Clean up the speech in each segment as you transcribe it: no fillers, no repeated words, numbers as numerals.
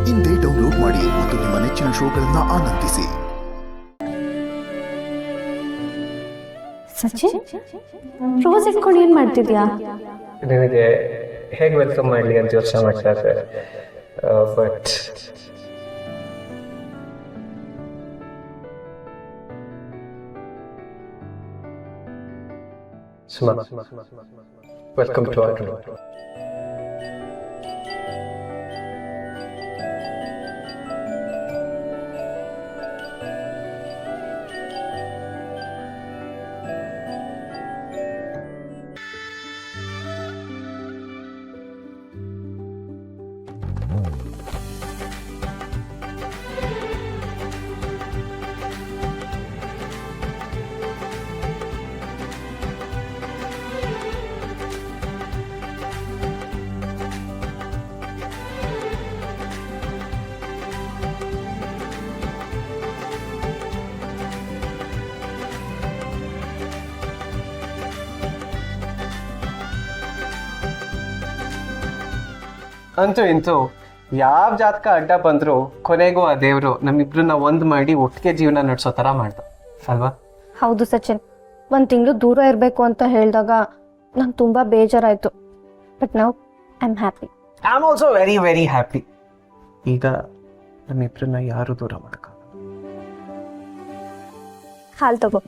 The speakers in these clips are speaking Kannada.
ಇಂದೇ ಡೌನ್ಲೋಡ್ ಮಾಡಿ ಮತ್ತು ನಿಮ್ಮ ನೆಚ್ಚಿನ ಶೋಗಳನ್ನು ಆನಂದಿಸಿ. ಸಚಿನ್, ರೋಸ್ ಇಟ್ಕೊಂಡು ಏನ್ ಮಾಡ್ತಿದ್ಯಾ? ನಿನಗೆ ಹೇಗೆ ವೆಲ್ಕಮ್ ಮಾಡಲಿ ಅಂತ ಯೋಚನೆ ಮಾಡ್ತಾ ಇದ್ದೆ. But Suma, welcome to our room. ಅಂತೂ ಇಂತೂ ಯಾವ ಜಾತಕ ಅಡ್ಡ ಬಂದರೂ ಕೊನೆಗೂ ಆ ದೇವರು ನಮ್ಮಿಬ್ರನ್ನ ಒಂದು ಮಾಡಿ ಒಟ್ಟಿಗೆ ಜೀವನ ನಡೆಸೋ ಥರ ಮಾಡ್ದ ಅಲ್ವಾ? ಹೌದು ಸಚಿನ್, 1 ತಿಂಗಳು ದೂರ ಇರಬೇಕು ಅಂತ ಹೇಳಿದಾಗ ನಂಗೆ ತುಂಬಾ ಬೇಜಾರಾಯ್ತು. But now I am happy. I am also very very happy. ಈಗ ನಮ್ಮಿಬ್ರನ್ನ ಯಾರು ದೂರ ಮಾಡಕ. ಹಾಲು ತಗೋ.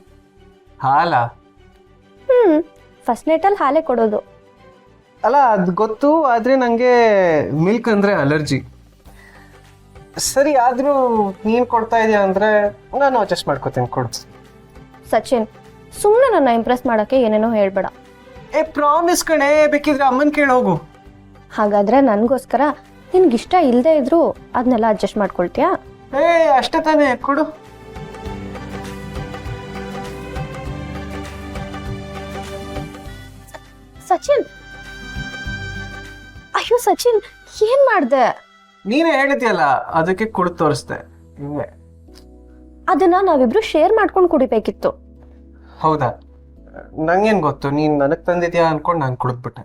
ಹಾಲಾ? ಫಸ್ಟ್ ನೈಟಲ್ಲಿ ಹಾಲೇ ಕೊಡೋದು. ಅಲ್ಲ, ಅದು ಗೊತ್ತು, ಆದರೆ ನನಗೆ ಮಿಲ್ಕ್ ಅಂದರೆ ಅಲರ್ಜಿ. ಸರಿ, ಆದರೂ ನೀನು ಕೊಡ್ತಾ ಇದೆಯಾ ಅಂದರೆ ನಾನು ಅಡ್ಜಸ್ಟ್ ಮಾಡ್ಕೋತೀನಿ, ಕೊಡು. ಸಚಿನ್, ಸುಮ್ಮನೆ ನನ್ನ ಇಂಪ್ರೆಸ್ ಮಾಡೋಕ್ಕೆ ಏನೇನೋ ಹೇಳ್ಬೇಡ. ಪ್ರಾಮಿಸ್ ಕಣೆ, ಬೇಕಿದ್ರೆ ಅಮ್ಮನ ಕೇಳಿ ಹೋಗು. ಹಾಗಾದ್ರೆ ನನಗೋಸ್ಕರ ನಿನ್ಗಿಷ್ಟ ಇಲ್ಲದೆ ಇದ್ರೂ ಅದನ್ನೆಲ್ಲ ಅಡ್ಜಸ್ಟ್ ಮಾಡ್ಕೊಳ್ತೀಯಾ? ಅಷ್ಟೇ ತಾನೇ, ಕೊಡು. ಸಚಿನ್, ಅಯ್ಯೋ ಸಚಿನ್, ಏನ್ ಮಾಡ್ದೆ? ನೀನೇ ಹೇಳಿದ್ಯಲ್ಲ, ಅದಕ್ಕೆ ಕುಡಿದು ತೋರಿಸ್ದೆ. ಅದನ್ನ ನಾವಿಬ್ರು ಶೇರ್ ಮಾಡ್ಕೊಂಡು ಕುಡಿಬೇಕಿತ್ತು. ಹೌದಾ? ನಂಗೇನು ಗೊತ್ತು, ನೀನು ನನಗೆ ತಂದಿದ್ಯಾ ಅನ್ಕೊಂಡು ನಾನು ಕುಡಿದ್ಬಿಟ್ಟೆ.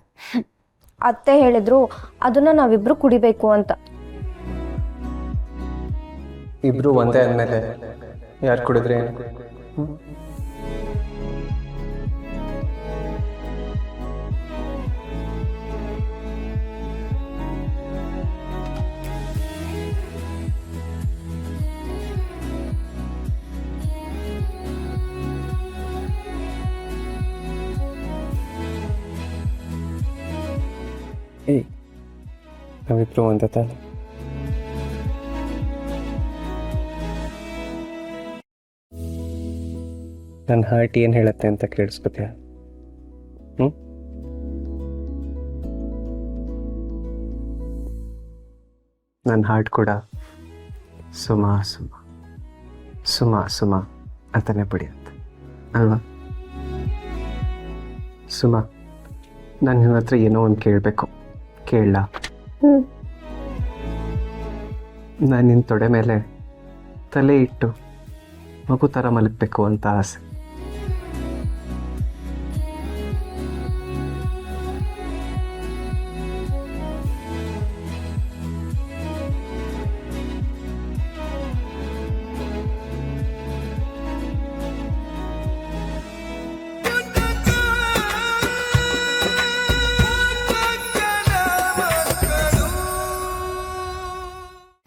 ಅತ್ತೆ ಹೇಳಿದ್ರು ಅದನ್ನ ನಾವಿಬ್ರು ಕುಡಿಬೇಕು ಅಂತ. ಇಬ್ರು ಒಂದೇ ಅಂದಮೇಲೆ ಯಾರು ಕುಡಿದ್ರೆ? ನಾವಿಬ್ರು ಒಂದೇ ತಾನೆ. ನನ್ನ ಹಾರ್ಟ್ ಏನು ಹೇಳುತ್ತೆ ಅಂತ ಕೇಳಿಸ್ಕೊತೀಯ? ನನ್ನ ಹಾರ್ಟ್ ಕೂಡ ಸುಮಾ ಸುಮಾ ಸುಮಾ ಸುಮಾ ಅಂತಾನೆ ಪಡೆಯುತ್ತೆ ಅಲ್ವಾ? ಸುಮಾ, ನಾನು ನಿನ್ನ ಹತ್ರ ಏನೋ ಒಂದು ಕೇಳಬೇಕು, ಕೇಳಲ್ಲ? ನಾನು ನಿನ್ನ ತೊಡೆ ಮೇಲೆ ತಲೆ ಇಟ್ಟು ಮಗು ಥರ ಮಲಗಬೇಕು ಅಂತ ಆಸೆ.